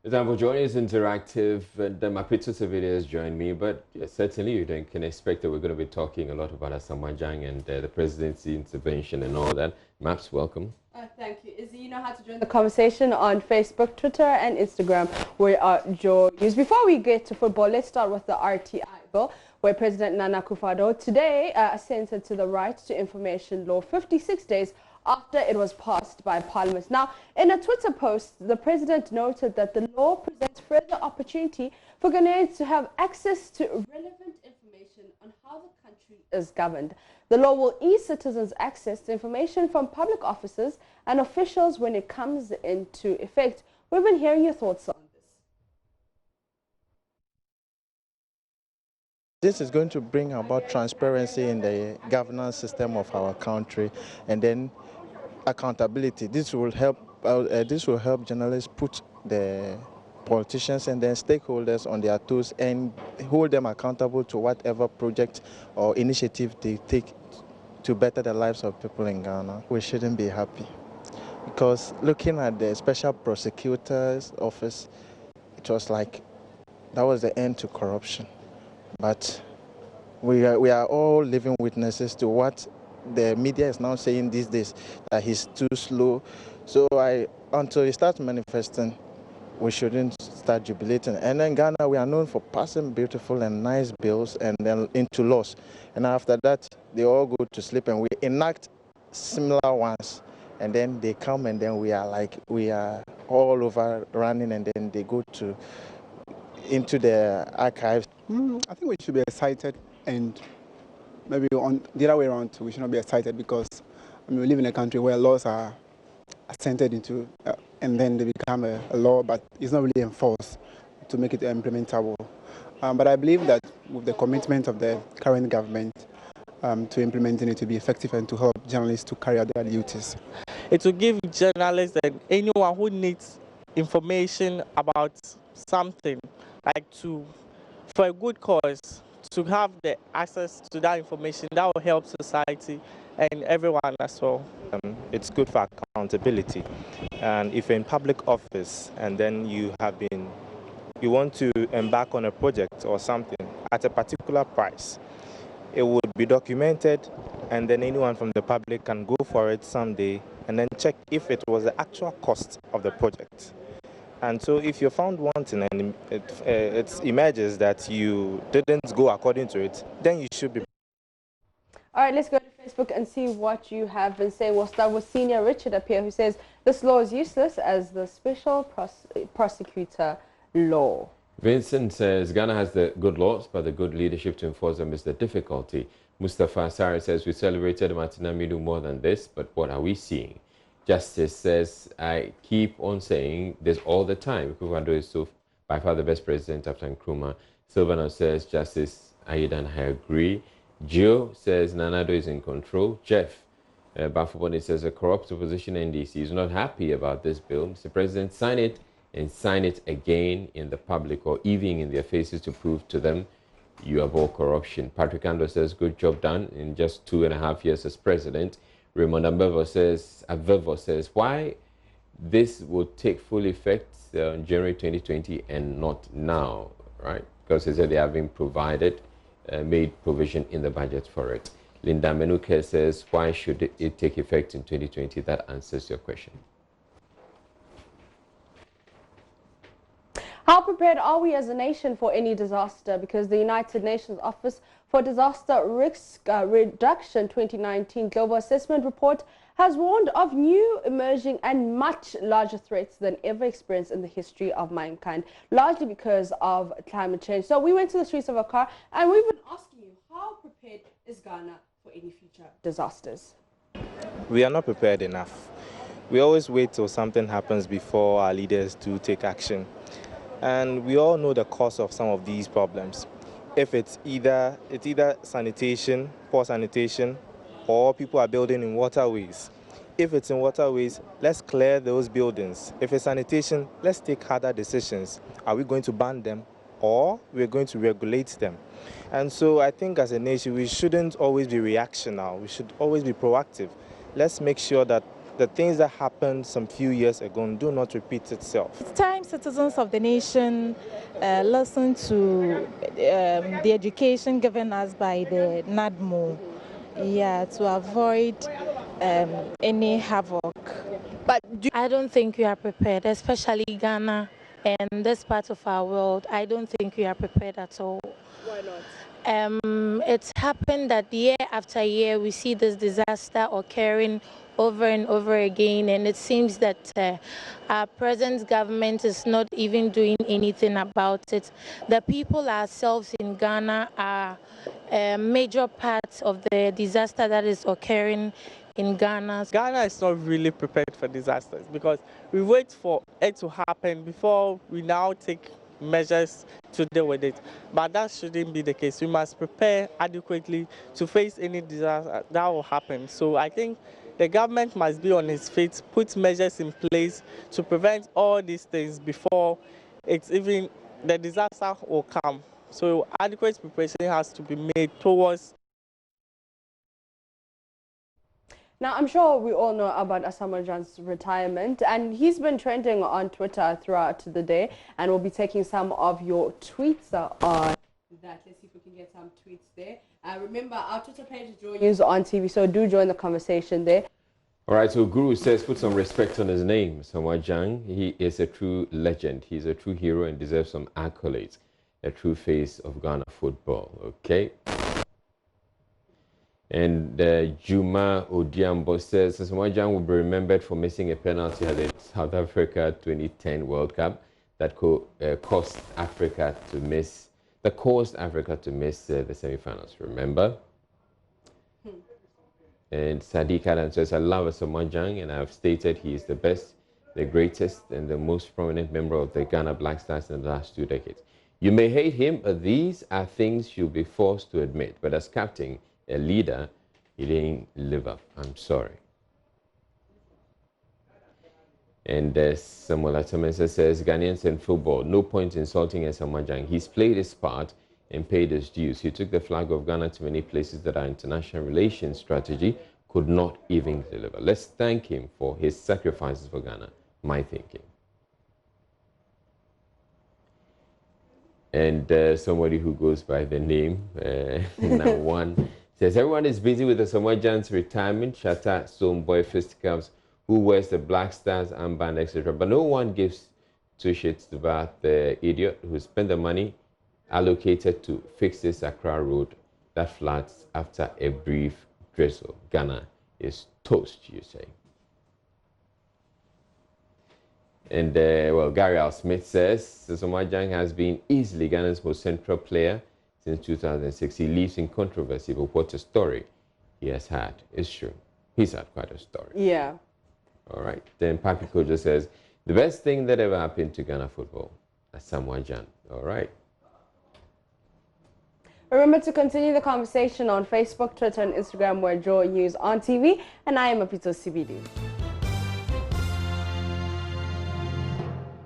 Example, joining is interactive, and Mapito Sevilla has joined me, but certainly you can expect that we're going to be talking a lot about Asamajang and the presidency intervention and all that. Maps, welcome. Thank you. Izzy, you know how to join the conversation on Facebook, Twitter, and Instagram. We are Joe News. Before we get to football, let's start with the RTI bill, where President Nana Akufo-Addo today assented to the right to information law 56 days after it was passed by Parliament. Now, in a Twitter post, the President noted that the law presents further opportunity for Ghanaians to have access to relevant information on how the country is governed. The law will ease citizens access to information from public officers and officials when it comes into effect. We've been hearing your thoughts on this. This is going to bring about transparency in the governance system of our country, and then accountability. This will help journalists put the politicians and then stakeholders on their toes and hold them accountable to whatever project or initiative they take to better the lives of people in Ghana. We shouldn't be happy because looking at the special prosecutor's office, it was like that was the end to corruption. But we are all living witnesses to what the media is now saying these days, that he's too slow. So until he starts manifesting, we shouldn't start jubilating. And then Ghana, we are known for passing beautiful and nice bills and then into laws. And after that, they all go to sleep and we enact similar ones. And then they come and then we are all over running and then they go into the archives. I think we should be excited, and maybe on the other way around too, we should not be excited because we live in a country where laws are assented into and then they become a law, but it's not really enforced to make it implementable. But I believe that with the commitment of the current government to implementing it to be effective and to help journalists to carry out their duties. It will give journalists and anyone who needs information about something, like for a good cause, to have the access to that information that will help society and everyone as well. It's good for accountability, and if you're in public office and then you want to embark on a project or something at a particular price, it would be documented and then anyone from the public can go for it someday and then check if it was the actual cost of the project. And so if you're found wanting and it emerges that you didn't go according to it, then you should be. All right, let's go to Facebook and see what you have been saying. We'll start with Senior Richard up here, who says this law is useless as the special prosecutor law. Vincent says Ghana has the good laws, but the good leadership to enforce them is the difficulty. Mustafa Sari says we celebrated Martina Midu more than this, but what are we seeing? Justice says, I keep on saying this all the time. Akufo-Addo is so by far the best president after Nkrumah. Silvano says, Justice Ayedan, I agree. Joe says, Nana Addo is in control. Jeff Bafoboni says, a corrupt opposition NDC is not happy about this bill. Mr. President, sign it and sign it again in the public or even in their faces to prove to them you abhor corruption. Patrick Ando says, good job done in just 2.5 years as president. Raymond Abevo says, why this will take full effect on January 2020 and not now, right? Because they said they have been provided, made provision in the budget for it. Linda Menuke says, why should it take effect in 2020? That answers your question. How prepared are we as a nation for any disaster? Because the United Nations Office for Disaster Risk Reduction 2019 Global Assessment Report has warned of new, emerging and much larger threats than ever experienced in the history of mankind, largely because of climate change. So we went to the streets of Accra and we've been asking you, how prepared is Ghana for any future disasters? We are not prepared enough. We always wait till something happens before our leaders do take action. And we all know the cause of some of these problems. If it's either sanitation, poor sanitation, or people are building in waterways. If it's in waterways, let's clear those buildings. If it's sanitation, let's take harder decisions. Are we going to ban them or we're going to regulate them? And so I think as a nation, we shouldn't always be reactionary. We should always be proactive. Let's make sure that the things that happened some few years ago do not repeat itself. It's time citizens of the nation listen to the education given us by the NADMO, to avoid any havoc. But I don't think we are prepared, especially Ghana and this part of our world. I don't think we are prepared at all. Why not? It's happened that year after year we see this disaster occurring over and over again, and it seems that our present government is not even doing anything about it. The people ourselves in Ghana are a major part of the disaster that is occurring in Ghana. Ghana is not really prepared for disasters because we wait for it to happen before we now take measures to deal with it. But that shouldn't be the case. We must prepare adequately to face any disaster that will happen. So I think the government must be on its feet, put measures in place to prevent all these things before the disaster will come. So adequate preparation has to be made towards. Now, I'm sure we all know about Asamoah Gyan's retirement, and he's been trending on Twitter throughout the day, and we'll be taking some of your tweets on that. Let's see if we can get some tweets there. Remember, our Twitter page is Joy News on TV, so do join the conversation there. All right, so Guru says, put some respect on his name, Asamoah Gyan. He is a true legend. He's a true hero and deserves some accolades. A true face of Ghana football, okay? And Juma Odiambo says, Asamoah Gyan will be remembered for missing a penalty at the South Africa 2010 World Cup that caused Africa to miss the semi-finals, remember? And Sadiq Adam says, I love Asamoah Gyan, and I have stated he is the best, the greatest, and the most prominent member of the Ghana Black Stars in the last 2 decades. You may hate him, but these are things you'll be forced to admit. But as captain, a leader, he didn't live up. I'm sorry. And Samuel Atamesa says, Ghanaians in football, no point insulting Asamoah Gyan. He's played his part and paid his dues. He took the flag of Ghana to many places that our international relations strategy could not even deliver. Let's thank him for his sacrifices for Ghana, my thinking. And somebody who goes by the name, now one, says, everyone is busy with Asamoah Gyan's retirement, Shatta, Someboy, Fisticuffs, who wears the Black Stars armband, etc. But no one gives two shits about the idiot who spent the money allocated to fix this Accra road that floods after a brief drizzle. Ghana is toast, you say. And, well, Gary Al Smith says, Asamoah Gyan has been easily Ghana's most central player since 2006. He lives in controversy, but what a story he has had. It's true. He's had quite a story. Yeah. All right. Then Papi Kojo says, the best thing that ever happened to Ghana football, Asamoah Gyan. All right. Remember to continue the conversation on Facebook, Twitter, and Instagram. We're Joy News on TV, and I am Apito CBD.